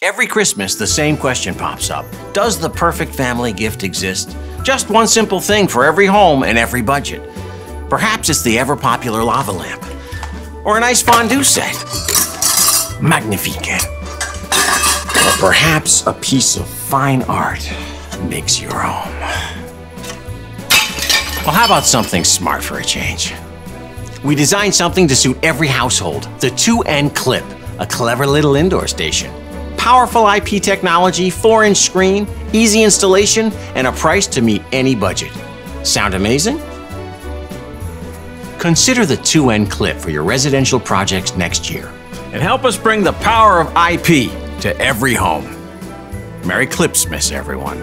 Every Christmas, the same question pops up. Does the perfect family gift exist? Just one simple thing for every home and every budget. Perhaps it's the ever-popular lava lamp. Or a nice fondue set. Magnifique. Or perhaps a piece of fine art makes your home. Well, how about something smart for a change? We designed something to suit every household. The 2N Clip, a clever little indoor station. Powerful IP technology, 4-inch screen, easy installation, and a price to meet any budget. Sound amazing? Consider the 2N Clip for your residential projects next year. And help us bring the power of IP to every home. Merry Clipsmas, everyone.